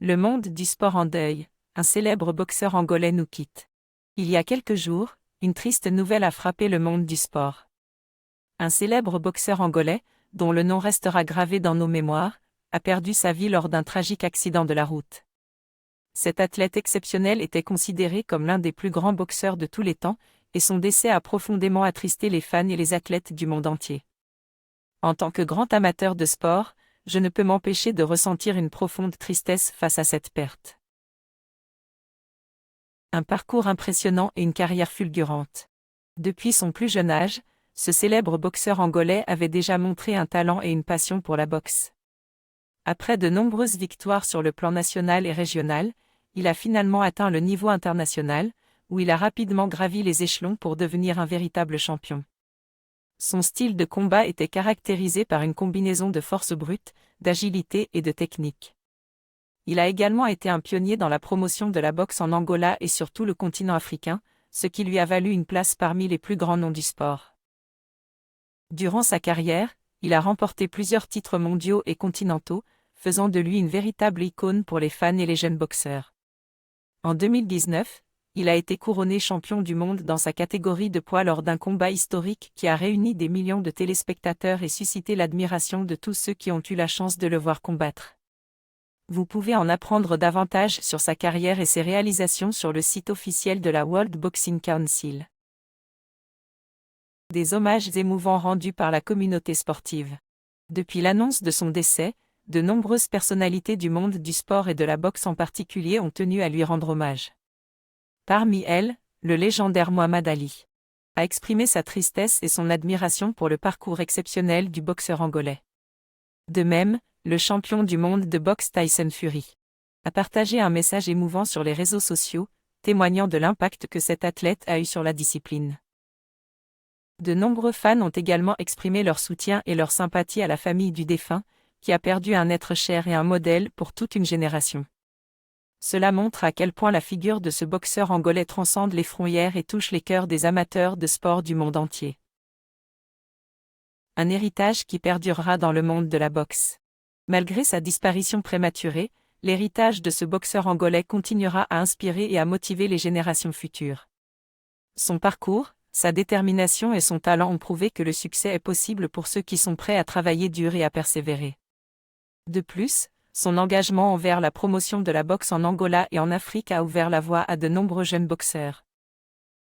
Le monde du sport en deuil, un célèbre boxeur angolais nous quitte. Il y a quelques jours, une triste nouvelle a frappé le monde du sport. Un célèbre boxeur angolais, dont le nom restera gravé dans nos mémoires, a perdu sa vie lors d'un tragique accident de la route. Cet athlète exceptionnel était considéré comme l'un des plus grands boxeurs de tous les temps, et son décès a profondément attristé les fans et les athlètes du monde entier. En tant que grand amateur de sport, je ne peux m'empêcher de ressentir une profonde tristesse face à cette perte. Un parcours impressionnant et une carrière fulgurante. Depuis son plus jeune âge, ce célèbre boxeur angolais avait déjà montré un talent et une passion pour la boxe. Après de nombreuses victoires sur le plan national et régional, il a finalement atteint le niveau international, où il a rapidement gravi les échelons pour devenir un véritable champion. Son style de combat était caractérisé par une combinaison de force brute, d'agilité et de technique. Il a également été un pionnier dans la promotion de la boxe en Angola et sur tout le continent africain, ce qui lui a valu une place parmi les plus grands noms du sport. Durant sa carrière, il a remporté plusieurs titres mondiaux et continentaux, faisant de lui une véritable icône pour les fans et les jeunes boxeurs. En 2019, il a été couronné champion du monde dans sa catégorie de poids lors d'un combat historique qui a réuni des millions de téléspectateurs et suscité l'admiration de tous ceux qui ont eu la chance de le voir combattre. Vous pouvez en apprendre davantage sur sa carrière et ses réalisations sur le site officiel de la World Boxing Council. Des hommages émouvants rendus par la communauté sportive. Depuis l'annonce de son décès, de nombreuses personnalités du monde du sport et de la boxe en particulier ont tenu à lui rendre hommage. Parmi elles, le légendaire Muhammad Ali a exprimé sa tristesse et son admiration pour le parcours exceptionnel du boxeur angolais. De même, le champion du monde de boxe Tyson Fury a partagé un message émouvant sur les réseaux sociaux, témoignant de l'impact que cet athlète a eu sur la discipline. De nombreux fans ont également exprimé leur soutien et leur sympathie à la famille du défunt, qui a perdu un être cher et un modèle pour toute une génération. Cela montre à quel point la figure de ce boxeur angolais transcende les frontières et touche les cœurs des amateurs de sport du monde entier. Un héritage qui perdurera dans le monde de la boxe. Malgré sa disparition prématurée, l'héritage de ce boxeur angolais continuera à inspirer et à motiver les générations futures. Son parcours, sa détermination et son talent ont prouvé que le succès est possible pour ceux qui sont prêts à travailler dur et à persévérer. De plus, son engagement envers la promotion de la boxe en Angola et en Afrique a ouvert la voie à de nombreux jeunes boxeurs.